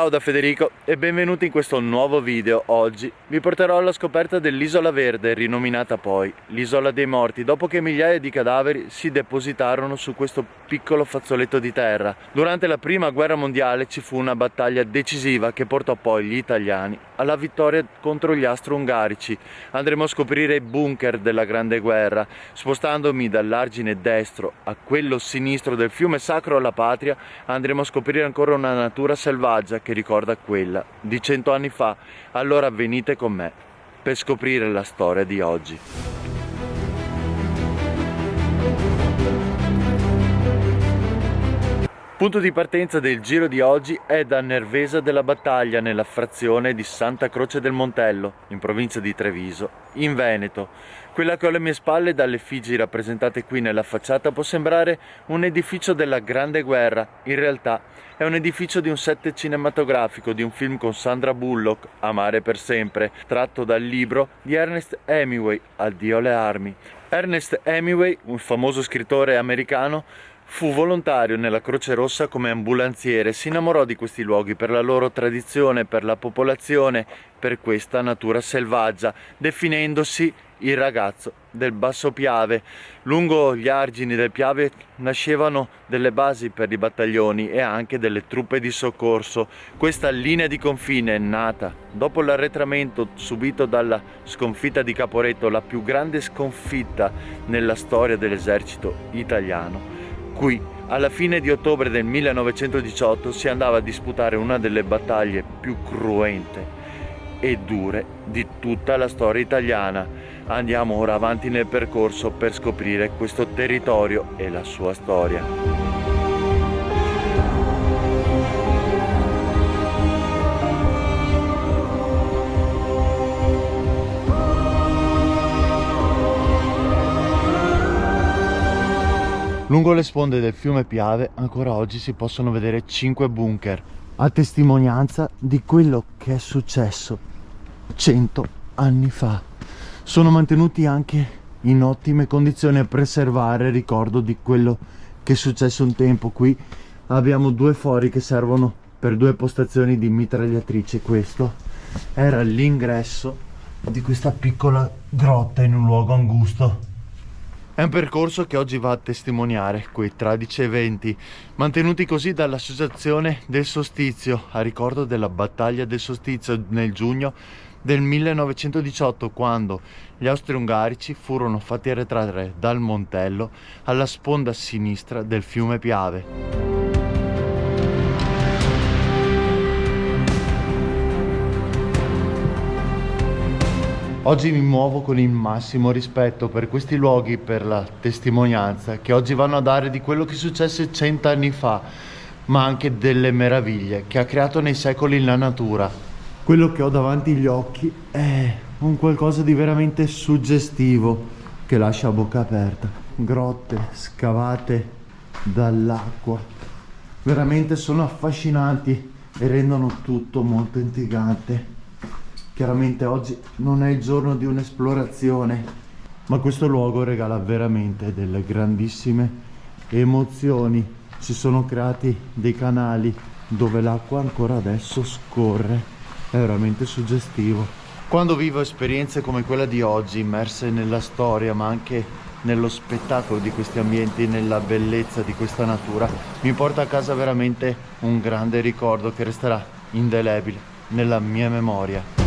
Ciao da Federico e benvenuti in questo nuovo video. Oggi vi porterò alla scoperta dell'Isola Verde, rinominata poi l'Isola dei Morti, dopo che migliaia di cadaveri si depositarono su questo piccolo fazzoletto di terra. Durante la prima guerra mondiale ci fu una battaglia decisiva che portò poi gli italiani alla vittoria contro gli austro-ungarici. Andremo a scoprire i bunker della Grande Guerra. Spostandomi dall'argine destro a quello sinistro del fiume sacro alla patria, andremo a scoprire ancora una natura selvaggia che ricorda quella di 100 anni fa. Allora venite con me per scoprire la storia di oggi. Punto di partenza del giro di oggi è da Nervesa della Battaglia, nella frazione di Santa Croce del Montello, in provincia di Treviso, in Veneto. Quella che ho alle mie spalle, dalle effigie rappresentate qui nella facciata, può sembrare un edificio della Grande Guerra. In realtà è un edificio di un set cinematografico di un film con Sandra Bullock, Amare per sempre, tratto dal libro di Ernest Hemingway, Addio alle armi. Ernest Hemingway, un famoso scrittore americano, fu volontario nella Croce Rossa come ambulanziere. Si innamorò di questi luoghi per la loro tradizione, per la popolazione, per questa natura selvaggia, definendosi il ragazzo del Basso Piave. Lungo gli argini del Piave nascevano delle basi per i battaglioni e anche delle truppe di soccorso. Questa linea di confine è nata dopo l'arretramento subito dalla sconfitta di Caporetto, la più grande sconfitta nella storia dell'esercito italiano. Qui, alla fine di ottobre del 1918, si andava a disputare una delle battaglie più cruente e dure di tutta la storia italiana. Andiamo ora avanti nel percorso per scoprire questo territorio e la sua storia. Lungo le sponde del fiume Piave ancora oggi si possono vedere 5 bunker, a testimonianza di quello che è successo 100 anni fa. Sono mantenuti anche in ottime condizioni a preservare il ricordo di quello che è successo un tempo. Qui abbiamo 2 fori che servono per 2 postazioni di mitragliatrice. Questo era l'ingresso di questa piccola grotta in un luogo angusto. È un percorso che oggi va a testimoniare quei tragici eventi, mantenuti così dall'Associazione del Solstizio, a ricordo della battaglia del Solstizio nel giugno del 1918, quando gli austro-ungarici furono fatti arretrare dal Montello alla sponda sinistra del fiume Piave. Oggi mi muovo con il massimo rispetto per questi luoghi, per la testimonianza che oggi vanno a dare di quello che successe 100 anni fa, ma anche delle meraviglie che ha creato nei secoli la natura. Quello che ho davanti agli occhi è un qualcosa di veramente suggestivo che lascia a bocca aperta. Grotte scavate dall'acqua, veramente sono affascinanti e rendono tutto molto intrigante. Chiaramente oggi non è il giorno di un'esplorazione, ma questo luogo regala veramente delle grandissime emozioni. Si sono creati dei canali dove l'acqua ancora adesso scorre, è veramente suggestivo. Quando vivo esperienze come quella di oggi, immerse nella storia ma anche nello spettacolo di questi ambienti, nella bellezza di questa natura, mi porta a casa veramente un grande ricordo che resterà indelebile nella mia memoria.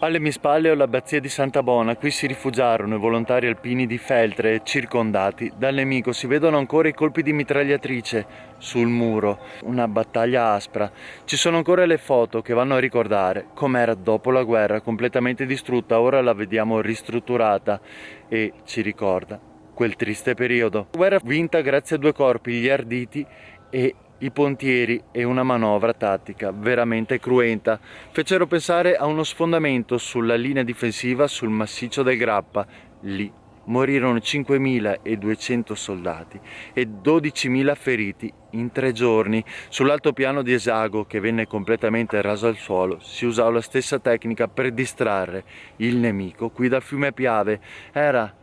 Alle mie spalle ho l'abbazia di Santa Bona. Qui si rifugiarono i volontari alpini di Feltre, circondati dal nemico. Si vedono ancora i colpi di mitragliatrice sul muro, una battaglia aspra. Ci sono ancora le foto che vanno a ricordare com'era dopo la guerra, completamente distrutta. Ora la vediamo ristrutturata e ci ricorda quel triste periodo. Guerra vinta grazie a 2 corpi, gli arditi e i pontieri, e una manovra tattica veramente cruenta. Fecero pensare a uno sfondamento sulla linea difensiva sul massiccio del Grappa. Lì morirono 5.200 soldati e 12.000 feriti in 3 giorni. Sull'altopiano di Asiago, che venne completamente raso al suolo, si usò la stessa tecnica per distrarre il nemico. Qui dal fiume Piave era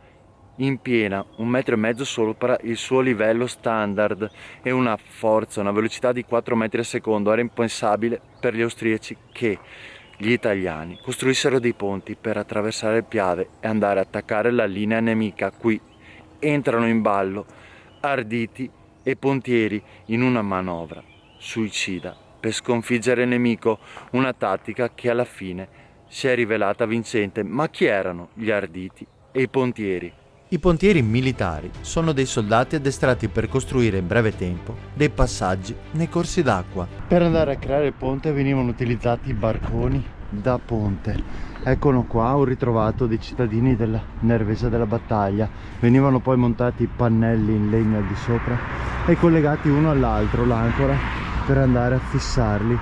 in piena 1,5 metri sopra il suo livello standard e una forza, una velocità di 4 metri al secondo. Era impensabile per gli austriaci che gli italiani costruissero dei ponti per attraversare il Piave e andare a attaccare la linea nemica. Qui entrano in ballo arditi e pontieri in una manovra suicida per sconfiggere il nemico, una tattica che alla fine si è rivelata vincente. Ma chi erano gli arditi e i pontieri? I pontieri militari sono dei soldati addestrati per costruire in breve tempo dei passaggi nei corsi d'acqua. Per andare a creare il ponte venivano utilizzati i barconi da ponte. Eccolo qua un ritrovato dei cittadini della Nervesa della Battaglia. Venivano poi montati pannelli in legno al di sopra e collegati uno all'altro l'ancora per andare a fissarli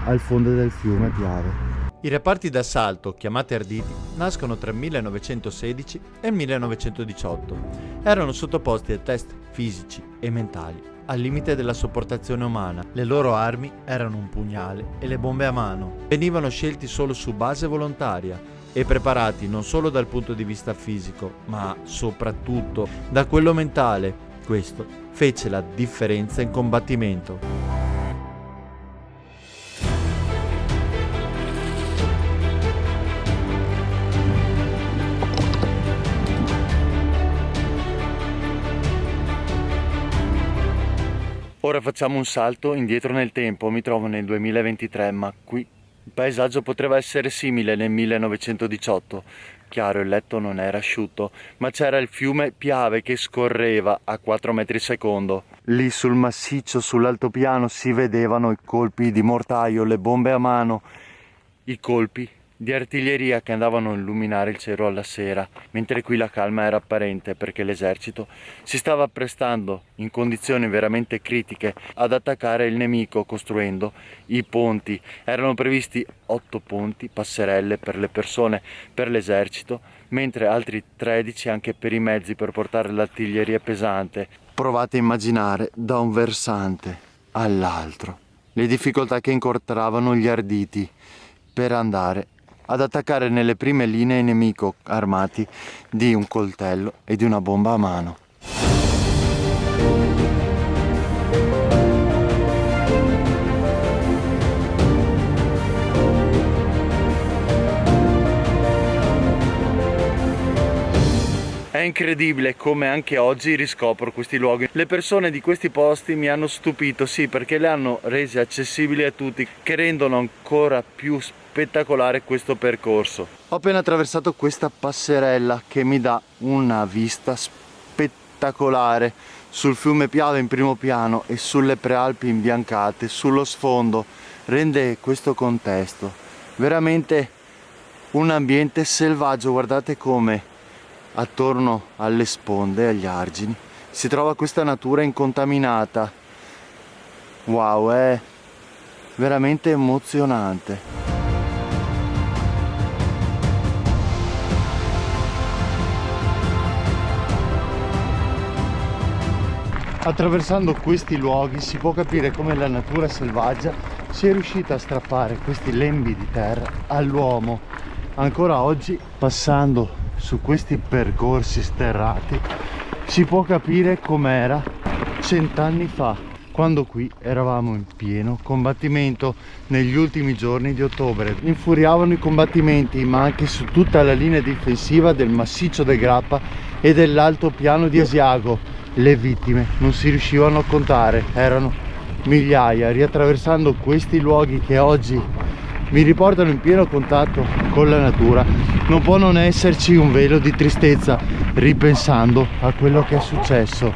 al fondo del fiume Piave. I reparti d'assalto, chiamati arditi, nascono tra il 1916 e il 1918. Erano sottoposti a test fisici e mentali, al limite della sopportazione umana. Le loro armi erano un pugnale e le bombe a mano. Venivano scelti solo su base volontaria e preparati non solo dal punto di vista fisico, ma soprattutto da quello mentale. Questo fece la differenza in combattimento. Ora facciamo un salto indietro nel tempo, mi trovo nel 2023, ma qui il paesaggio poteva essere simile nel 1918. Chiaro, il letto non era asciutto, ma c'era il fiume Piave che scorreva a 4 metri al secondo. Lì sul massiccio, sull'altopiano, si vedevano i colpi di mortaio, le bombe a mano, i colpi di artiglieria che andavano a illuminare il cielo alla sera, mentre qui la calma era apparente perché l'esercito si stava apprestando in condizioni veramente critiche ad attaccare il nemico costruendo i ponti. Erano previsti 8 ponti, passerelle per le persone, per l'esercito, mentre altri 13 anche per i mezzi per portare l'artiglieria pesante. Provate a immaginare da un versante all'altro le difficoltà che incontravano gli arditi per andare ad attaccare nelle prime linee il nemico armati di un coltello e di una bomba a mano. È incredibile come anche oggi riscopro questi luoghi. Le persone di questi posti mi hanno stupito, sì, perché le hanno resi accessibili a tutti, che rendono ancora più spettacolare questo percorso. Ho appena attraversato questa passerella che mi dà una vista spettacolare sul fiume Piave in primo piano e sulle prealpi imbiancate sullo sfondo. Rende questo contesto veramente un ambiente selvaggio. Guardate come attorno alle sponde, agli argini, si trova questa natura incontaminata. Wow, è veramente emozionante. Attraversando questi luoghi si può capire come la natura selvaggia sia riuscita a strappare questi lembi di terra all'uomo. Ancora oggi, passando su questi percorsi sterrati, si può capire com'era 100 anni fa, quando qui eravamo in pieno combattimento. Negli ultimi giorni di ottobre infuriavano i combattimenti, ma anche su tutta la linea difensiva del massiccio del Grappa e dell'altopiano di Asiago. Le vittime non si riuscivano a contare, erano migliaia. Riattraversando questi luoghi che oggi mi riportano in pieno contatto con la natura, non può non esserci un velo di tristezza ripensando a quello che è successo.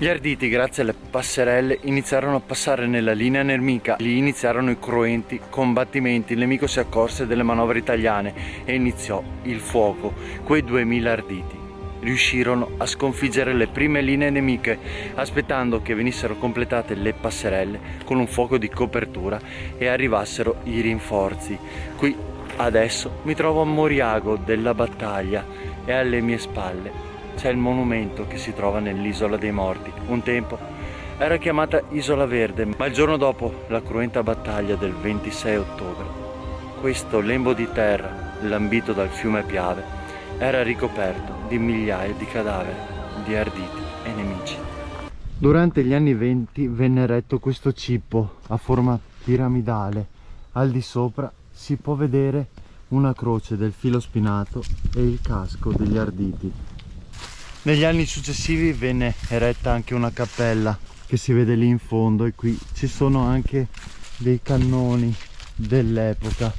Gli arditi, grazie alle passerelle, iniziarono a passare nella linea nemica. Lì iniziarono i cruenti combattimenti. Il nemico si accorse delle manovre italiane e iniziò il fuoco. Quei 2000 arditi riuscirono a sconfiggere le prime linee nemiche, aspettando che venissero completate le passerelle con un fuoco di copertura e arrivassero i rinforzi. Qui adesso mi trovo a Moriago della battaglia e alle mie spalle c'è il monumento che si trova nell'Isola dei Morti. Un tempo era chiamata Isola Verde, ma il giorno dopo la cruenta battaglia del 26 ottobre, questo lembo di terra, lambito dal fiume Piave, era ricoperto di migliaia di cadaveri di arditi e nemici. Durante gli anni 20 venne eretto questo cippo a forma piramidale. Al di sopra si può vedere una croce del filo spinato e il casco degli arditi. Negli anni successivi venne eretta anche una cappella che si vede lì in fondo, e qui ci sono anche dei cannoni dell'epoca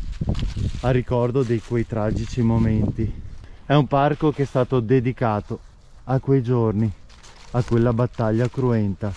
a ricordo di quei tragici momenti. È un parco che è stato dedicato a quei giorni, a quella battaglia cruenta.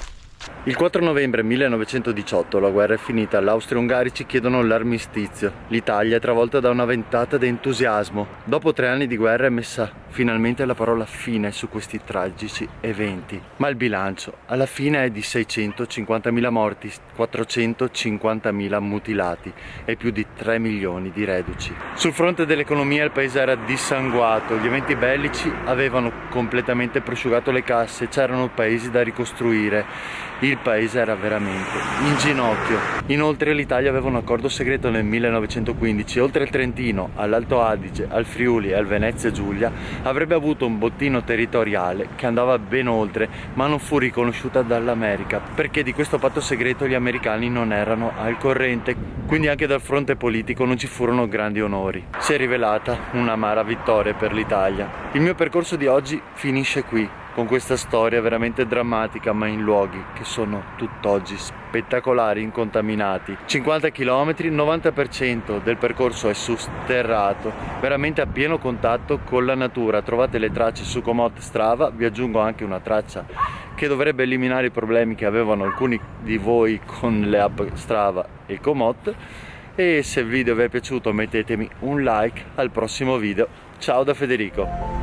Il 4 novembre 1918 la guerra è finita, gli austro-ungarici chiedono l'armistizio. L'Italia è travolta da una ventata di entusiasmo. Dopo 3 anni di guerra è messa finalmente la parola fine su questi tragici eventi. Ma il bilancio alla fine è di 650.000 morti, 450.000 mutilati e più di 3 milioni di reduci. Sul fronte dell'economia il paese era dissanguato, gli eventi bellici avevano completamente prosciugato le casse, c'erano paesi da ricostruire. Il paese era veramente in ginocchio. Inoltre l'Italia aveva un accordo segreto nel 1915. Oltre al Trentino, all'Alto Adige, al Friuli e al Venezia Giulia avrebbe avuto un bottino territoriale che andava ben oltre, ma non fu riconosciuta dall'America, perché di questo patto segreto gli americani non erano al corrente, quindi anche dal fronte politico non ci furono grandi onori. Si è rivelata un'amara vittoria per l'Italia. Il mio percorso di oggi finisce qui, con questa storia veramente drammatica, ma in luoghi che sono tutt'oggi spettacolari, incontaminati. 50 km, 90% del percorso è sterrato, veramente a pieno contatto con la natura. Trovate le tracce su Komoot Strava, vi aggiungo anche una traccia che dovrebbe eliminare i problemi che avevano alcuni di voi con le app Strava e Komoot. E se il video vi è piaciuto mettetemi un like. Al prossimo video. Ciao da Federico.